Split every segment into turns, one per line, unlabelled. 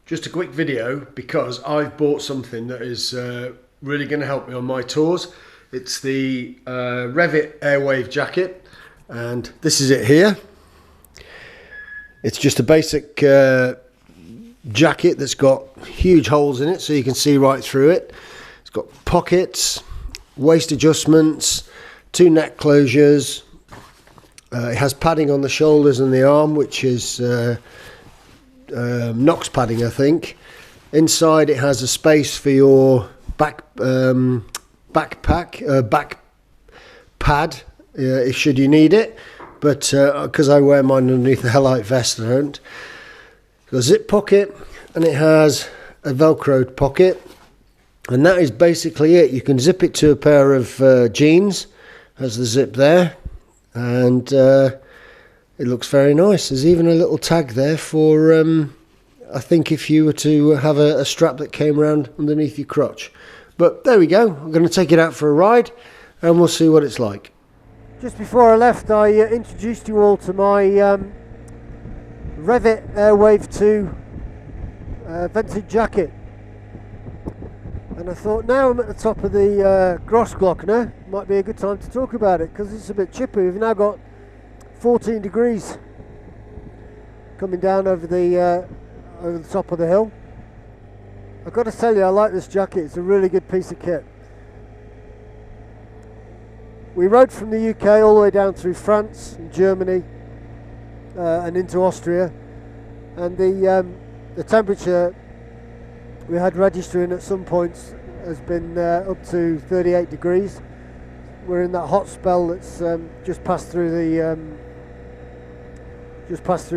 Just a quick video because I've bought something that is really going to help me on my tours. It's the Revit Airwave jacket, and this is it here. It's just a basic jacket that's got huge holes in it so you can see right through it. It's got pockets, waist adjustments, 2 neck closures. It has padding on the shoulders and the arm, which is Knox padding, I think. Inside it has a space for your back pad should you need it, but because I wear mine underneath the Hellite vest, I don't. It's got a zip pocket, and it has a velcroed pocket, and that is basically it. You can zip it to a pair of jeans, has the zip there, and it looks very nice. There's even a little tag there for, I think, if you were to have a strap that came around underneath your crotch. But there we go. I'm going to take it out for a ride and we'll see what it's like. Just before I left, I introduced you all to my Revit Airwave 2 vented jacket. And I thought, now I'm at the top of the Grossglockner, might be a good time to talk about it because it's a bit chippy. We've now got 14 degrees coming down over the top of the hill. I've got to tell you, I like this jacket. It's a really good piece of kit. We rode from the UK all the way down through France and Germany and into Austria, and the temperature we had registering at some points has been up to 38 degrees. We're in that hot spell that's just passed through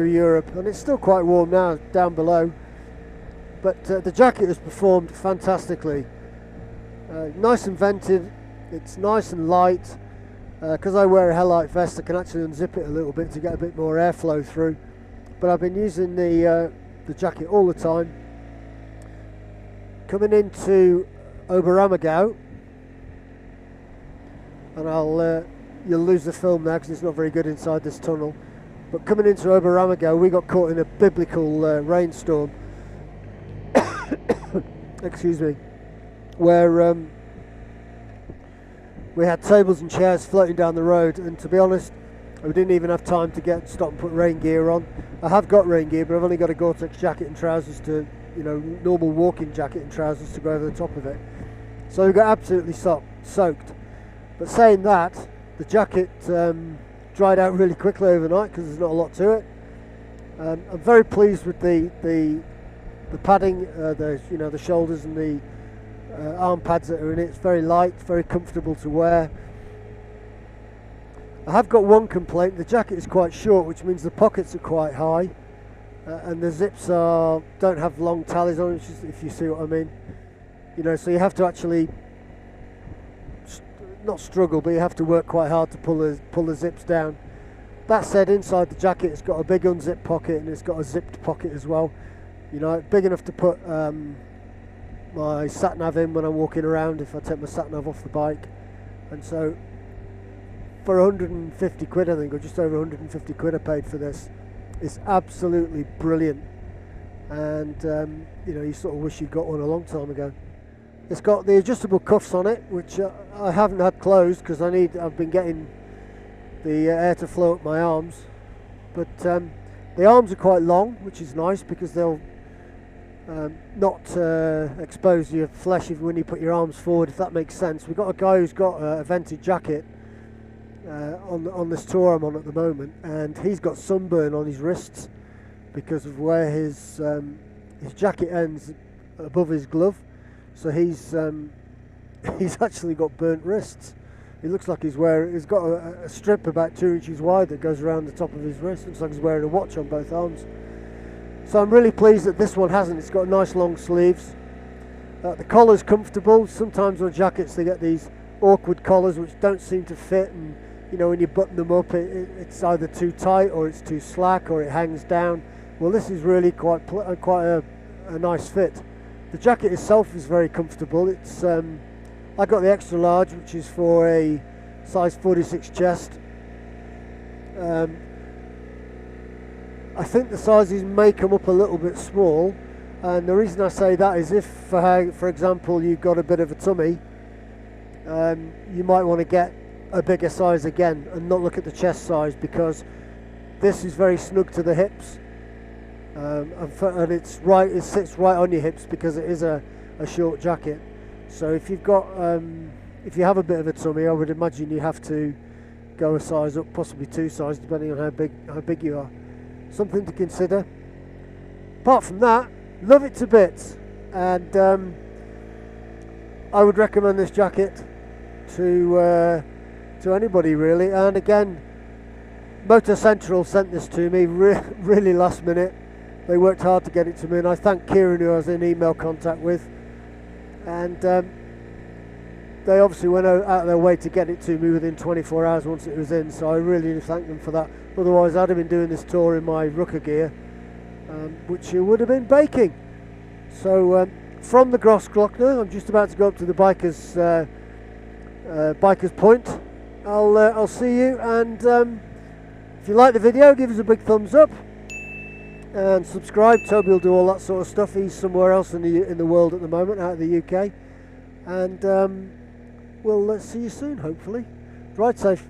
Europe, and it's still quite warm now down below. But the jacket has performed fantastically. Nice and vented. It's nice and light. Because I wear a Hellite vest, I can actually unzip it a little bit to get a bit more airflow through. But I've been using the jacket all the time. Coming into Oberammergau, and you'll lose the film now because it's not very good inside this tunnel. But coming into Oberammergau, we got caught in a biblical rainstorm. Excuse me. Where we had tables and chairs floating down the road, and to be honest, we didn't even have time to stop and put rain gear on. I have got rain gear, but I've only got a Gore-Tex jacket and trousers to, normal walking jacket and trousers to go over the top of it. So we got absolutely soaked. But saying that, the jacket dried out really quickly overnight because there's not a lot to it. I'm very pleased with the padding, the shoulders and the arm pads that are in it. It's very light, very comfortable to wear. I have got one complaint: the jacket is quite short, which means the pockets are quite high, and the zips don't have long tallies on it, if you see what I mean. So you have to actually not struggle, but you have to work quite hard to pull the zips down. That said, inside the jacket it's got a big unzipped pocket, and it's got a zipped pocket as well. Big enough to put my sat nav in when I'm walking around if I take my sat nav off the bike. And so for 150 quid, I think, or just over 150 quid I paid for this. It's absolutely brilliant, and you sort of wish you'd got one a long time ago. It's got the adjustable cuffs on it, which I haven't had closed because I've been getting the air to flow up my arms. But the arms are quite long, which is nice because they'll not expose your flesh when you put your arms forward, if that makes sense. We've got a guy who's got a vented jacket on this tour I'm on at the moment, and he's got sunburn on his wrists because of where his jacket ends above his glove. So he's actually got burnt wrists. It looks like he's got a strip about 2 inches wide that goes around the top of his wrist. Looks like he's wearing a watch on both arms. So I'm really pleased that this one hasn't. It's got nice long sleeves. The collar's comfortable. Sometimes on jackets they get these awkward collars which don't seem to fit, and when you button them up it's either too tight or it's too slack or it hangs down. Well, this is really quite a nice fit. The jacket itself is very comfortable. It's I got the extra large, which is for a size 46 chest. I think the sizes may come up a little bit small. And the reason I say that is if, for example, you've got a bit of a tummy, you might want to get a bigger size again and not look at the chest size, because this is very snug to the hips, and it sits right on your hips because it is a short jacket. So if you've got, if you have a bit of a tummy, I would imagine you have to go a size up, possibly 2 sizes, depending on how big you are. Something to consider. Apart from that, love it to bits, and I would recommend this jacket to anybody really. And again, Motor Central sent this to me really last minute. They worked hard to get it to me, and I thank Kieran, who I was in email contact with, and they obviously went out of their way to get it to me within 24 hours once it was in, so I really thank them for that. Otherwise I'd have been doing this tour in my Rucker gear, which would have been baking. So from the Grossglockner, I'm just about to go up to the Bikers Point. I'll see you, and if you like the video, give us a big thumbs up and subscribe. Toby will do all that sort of stuff. He's somewhere else in the world at the moment, out of the UK, and we'll see you soon, hopefully. Ride safe.